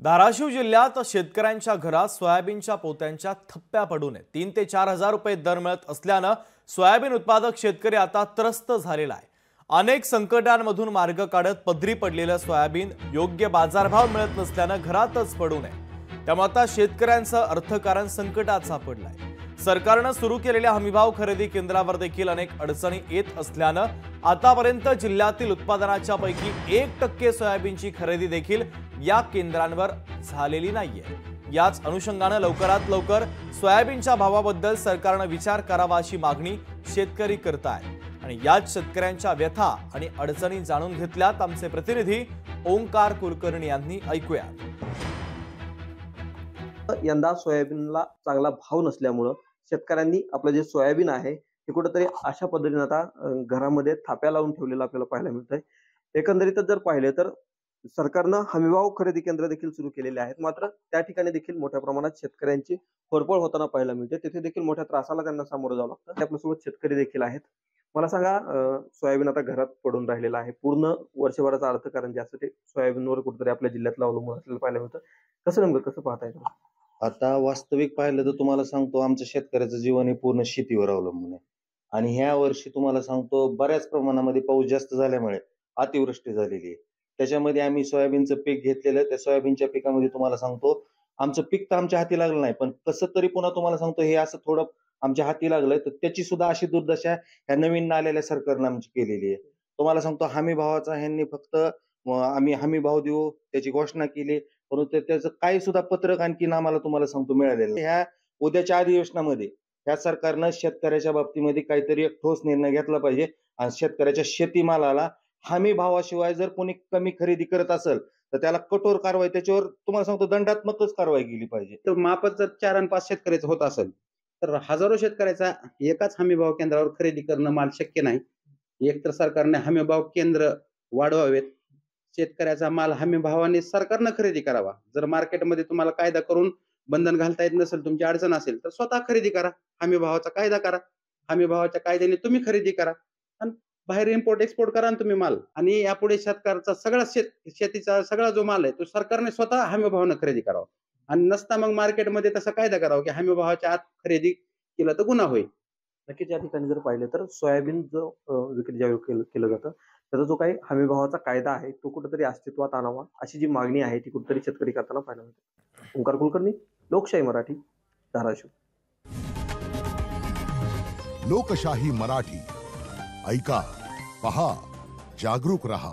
धाराशिव जिल्ह्यात शेतकऱ्यांच्या घरात सोयाबीनच्या पोत्यांच्या थप्प्या पडू नये 3 ते 4 हजार रुपये दर मिळत असल्याने सोयाबीन उत्पादक शेतकरी आता त्रस्त झालेला आहे। अनेक संकटांमधून मार्ग काढत पदरी पडलेलं सोयाबीन योग्य बाजारभाव मिळत नसल्याने घरातच पडू नये। त्यामुळे आता शेतकऱ्यांचं अर्थकारण संकटात सापडलंय। सरकारने सुरू केलेल्या हमीभाव खरेदी केंद्रावर देखील अनेक अडचणी येत असल्याने आतापर्यंत जिल्ह्यातील उत्पादनाच्या पैकी 1% सोयाबीनची खरेदी देखील या केंद्रांवर झालेली नाहीये। याच अनुषंगाने लवकरात लवकर सोयाबीनच्या भावाबद्दल सरकारने विचार करावा अशी मागणी शेतकरी करतायत। आणि याच शेतकऱ्यांच्या व्यथा आणि अडचणी जाणून घेतल्यात आमचे प्रतिनिधी ओंकार कुलकर्णी यांनी। ऐकूया। यंदा सोयाबीनला चांगला भाव नसल्यामुळे शेतकऱ्यांनी आपलं जे सोयाबीन आहे ते कुठेतरी अशा पद्धतीने आता घरामध्ये थाप्या लावून ठेवलेलं आपल्याला पाहायला मिळतंय। एकंदरीतच जर पाहिले तर सरकारने हमीभाव खरेदी केंद्र देखील सुरू केलेले आहेत, मात्र त्या ठिकाणी देखील मोठ्या प्रमाणात शेतकऱ्यांची होरपळ होताना पाहायला मिळते। तिथे देखील मोठ्या त्रासाला त्यांना सामोरं जावं लागतं। आपल्यासोबत शेतकरी देखील आहेत। मला सांगा, सोयाबीन आता घरात पडून राहिलेलं आहे, पूर्ण वर्षभराचं अर्थकारण जे असतं ते सोयाबीनवर कुठेतरी आपल्या जिल्ह्यातलं अवलंबून असलेलं पाहायला मिळतं। कसं पाहताय तुम्ही? आता वास्तविक पाहिलं तर तुम्हाला सांगतो, आमच्या शेतकऱ्याचं जीवन हे पूर्ण शेतीवर अवलंबून आहे। आणि ह्या वर्षी तुम्हाला सांगतो बऱ्याच प्रमाणामध्ये पाऊस जास्त झाल्यामुळे अतिवृष्टी झालेली आहे। त्याच्यामध्ये आम्ही सोयाबीनचं पीक घेतलेलं, त्या सोयाबीनच्या पिकामध्ये तुम्हाला सांगतो आमचं पीक तर आमच्या हाती लागलं नाही, पण कसं तरी पुन्हा तुम्हाला सांगतो हे असं थोडं आमच्या हाती लागलंय, तर त्याची सुद्धा अशी दुर्दशा ह्या नवीन आलेल्या सरकारनं आमची केलेली आहे। तुम्हाला सांगतो हमी भावाचा ह्यांनी फक्त आम्ही हमी भाव देऊ त्याची घोषणा केली, परंतु त्याचं काही सुद्धा पत्रक आणखीन आम्हाला तुम्हाला सांगतो मिळालेलं। ह्या उद्याच्या अधिवेशनामध्ये ह्या सरकारनं शेतकऱ्याच्या बाबतीमध्ये काहीतरी एक ठोस निर्णय घेतला पाहिजे आणि शेतकऱ्याच्या शेतीमालाला हमी भावाशिवाय जर कोणी कमी खरेदी करत असेल तर त्याला कठोर कारवाई, त्याच्यावर तुम्हाला सांगतो दंडात्मकच कारवाई केली पाहिजे। तर मापच जर 4 आणि 5 शेतकऱ्याचं होत असेल तर हजारो शेतकऱ्याचा एकाच हमी भाव केंद्रावर खरेदी करणं माल शक्य नाही। एक तर सरकारने हमी भाव केंद्र वाढवावेत, शेतकऱ्याचा माल हमी भावाने सरकारनं खरेदी करावा। जर मार्केटमध्ये तुम्हाला कायदा करून बंधन घालता येत नसेल, तुमची अडचण असेल तर स्वतः खरेदी करा, हमी भावाचा कायदा करा, हमी भावाच्या कायद्याने तुम्ही खरेदी करा आणि बाहेर इम्पोर्ट एक्सपोर्ट करा ना तुम्ही माल। आणि यापुढे शेतकऱ्याचा सगळा शेतीचा सगळा जो माल आहे तो सरकारने स्वतः हमी भावाने खरेदी करावा आणि नसता मग मार्केटमध्ये तसा कायदा करावा की हमी भावाच्या आत खरेदी केलं तर गुन्हा होईल। नक्कीच या ठिकाणी जर पाहिलं तर सोयाबीन जो विक्री ज्यावेळी केलं जातं त्याचा जो काही हमी भावाचा कायदा आहे तो कुठेतरी अस्तित्वात आणावा अशी जी मागणी आहे ती कुठेतरी शेतकरी करताना पाहायला मिळते। ओंकार कुलकर्णी, लोकशाही मराठी, धाराशिव। लोकशाही मराठी ऐका, पहा, जागरूक रहा।